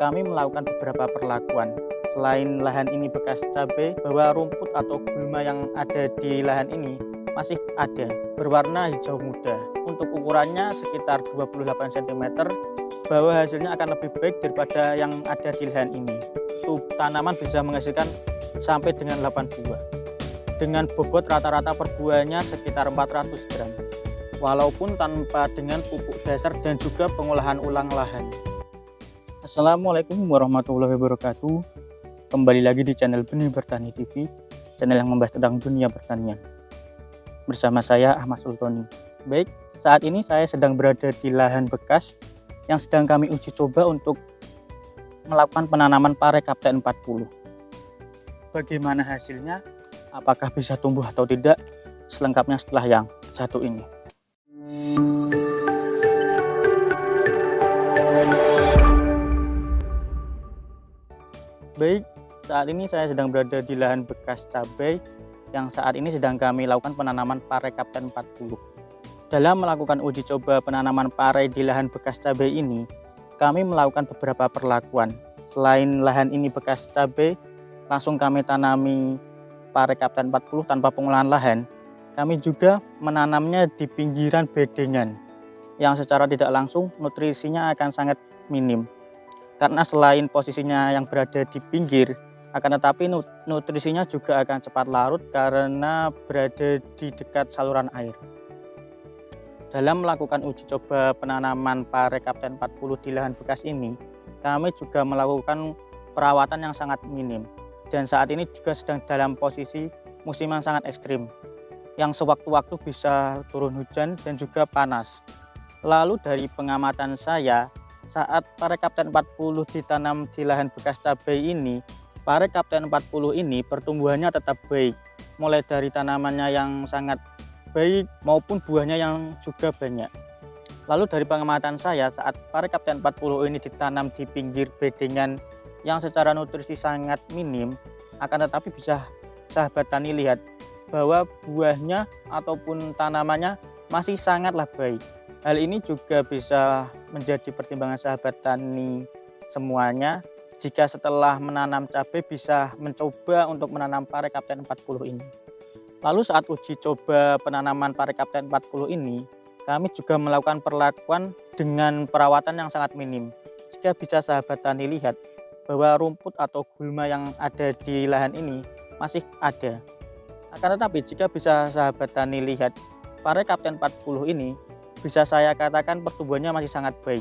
kami melakukan beberapa perlakuan. Selain lahan ini bekas cabai, bahwa rumput atau gulma yang ada di lahan ini masih ada, berwarna hijau muda. Untuk ukurannya sekitar 28 cm, bahwa hasilnya akan lebih baik daripada yang ada di lahan ini. Untuk tanaman bisa menghasilkan sampai dengan 8 buah. Dengan bobot rata-rata per buahnya sekitar 400 gram. Walaupun tanpa dengan pupuk dasar dan juga pengolahan ulang lahan. Assalamualaikum warahmatullahi wabarakatuh. Kembali lagi di channel Benih Bertani TV, channel yang membahas tentang dunia pertanian. Bersama saya Ahmad Sultoni. Baik, saat ini saya sedang berada di lahan bekas yang sedang kami uji coba untuk melakukan penanaman pare Kapten 40. Bagaimana hasilnya? Apakah bisa tumbuh atau tidak? Selengkapnya setelah yang satu ini. Baik, saat ini saya sedang berada di lahan bekas cabai yang saat ini sedang kami lakukan penanaman pare Kapten 40. Dalam melakukan uji coba penanaman pare di lahan bekas cabai ini, kami melakukan beberapa perlakuan. Selain lahan ini bekas cabai, langsung kami tanami pare Kapten 40 tanpa pengolahan lahan. Kami juga menanamnya di pinggiran bedengan yang secara tidak langsung nutrisinya akan sangat minim. Karena selain posisinya yang berada di pinggir, akan tetapi nutrisinya juga akan cepat larut karena berada di dekat saluran air. Dalam melakukan uji coba penanaman pare Kapten 40 di lahan bekas ini, kami juga melakukan perawatan yang sangat minim. Dan saat ini juga sedang dalam posisi musim yang sangat ekstrim, yang sewaktu-waktu bisa turun hujan dan juga panas. Lalu dari pengamatan saya, saat pare Kapten 40 ditanam di lahan bekas cabai ini, pare Kapten 40 ini pertumbuhannya tetap baik, mulai dari tanamannya yang sangat baik maupun buahnya yang juga banyak. Lalu dari pengamatan saya, saat pare Kapten 40 ini ditanam di pinggir bedengan yang secara nutrisi sangat minim, akan tetapi bisa sahabat tani lihat bahwa buahnya ataupun tanamannya masih sangatlah baik. Hal ini juga bisa menjadi pertimbangan sahabat tani semuanya jika setelah menanam cabai bisa mencoba untuk menanam pare Kapten 40 ini. Lalu saat uji coba penanaman pare Kapten 40 ini, kami juga melakukan perlakuan dengan perawatan yang sangat minim. Jika bisa sahabat tani lihat bahwa rumput atau gulma yang ada di lahan ini masih ada. Akan tetapi jika bisa sahabat tani lihat, pare Kapten 40 ini bisa saya katakan pertumbuhannya masih sangat baik.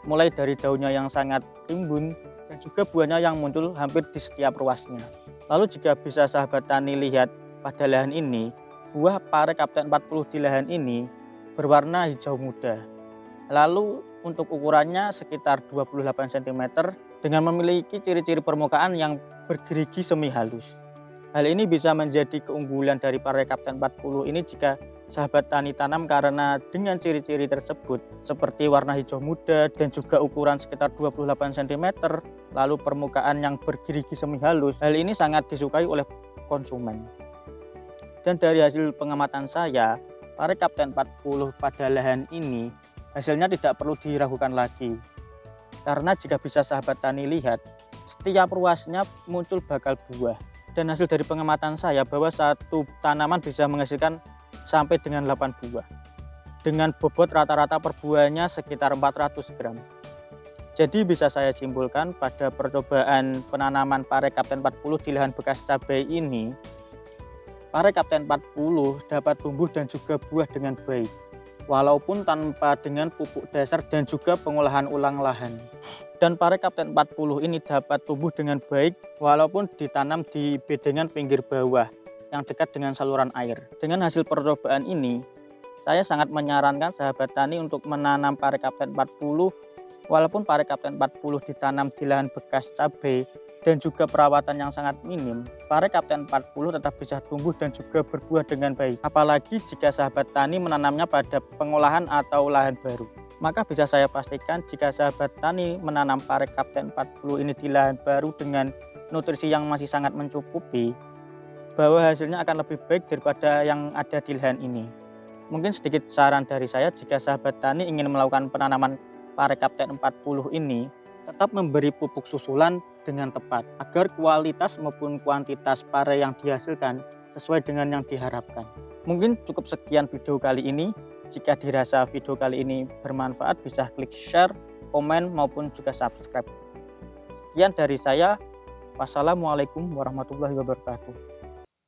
Mulai dari daunnya yang sangat rimbun dan juga buahnya yang muncul hampir di setiap ruasnya. Lalu jika bisa sahabat tani lihat pada lahan ini, buah pare Kapten 40 di lahan ini berwarna hijau muda. Lalu untuk ukurannya sekitar 28 cm dengan memiliki ciri-ciri permukaan yang bergerigi semi halus. Hal ini bisa menjadi keunggulan dari pare Kapten 40 ini jika sahabat tani tanam karena dengan ciri-ciri tersebut seperti warna hijau muda dan juga ukuran sekitar 28 cm, lalu permukaan yang bergerigi semi halus. Hal ini sangat disukai oleh konsumen. Dan dari hasil pengamatan saya, pare Kapten 40 pada lahan ini hasilnya tidak perlu diragukan lagi. Karena jika bisa sahabat tani lihat, setiap ruasnya muncul bakal buah. Dan hasil dari pengamatan saya bahwa satu tanaman bisa menghasilkan sampai dengan 8 buah. Dengan bobot rata-rata per buahnya sekitar 400 gram. Jadi bisa saya simpulkan pada percobaan penanaman pare Kapten 40 di lahan bekas cabai ini, pare Kapten 40 dapat tumbuh dan juga buah dengan baik, walaupun tanpa dengan pupuk dasar dan juga pengolahan ulang lahan. Dan pare Kapten 40 ini dapat tumbuh dengan baik walaupun ditanam di bedengan pinggir bawah yang dekat dengan saluran air. Dengan hasil percobaan ini, saya sangat menyarankan sahabat tani untuk menanam pare Kapten 40 walaupun pare Kapten 40 ditanam di lahan bekas cabai dan juga perawatan yang sangat minim, pare Kapten 40 tetap bisa tumbuh dan juga berbuah dengan baik. Apalagi jika sahabat tani menanamnya pada pengolahan atau lahan baru. Maka bisa saya pastikan jika sahabat tani menanam pare Kapten 40 ini di lahan baru dengan nutrisi yang masih sangat mencukupi, bahwa hasilnya akan lebih baik daripada yang ada di lahan ini. Mungkin sedikit saran dari saya, jika sahabat tani ingin melakukan penanaman pare Kapten 40 ini, tetap memberi pupuk susulan dengan tepat agar kualitas maupun kuantitas pare yang dihasilkan sesuai dengan yang diharapkan. Mungkin cukup sekian video kali ini. Jika dirasa video kali ini bermanfaat, bisa klik share, komen maupun juga subscribe. Sekian dari saya. Wassalamualaikum warahmatullahi wabarakatuh.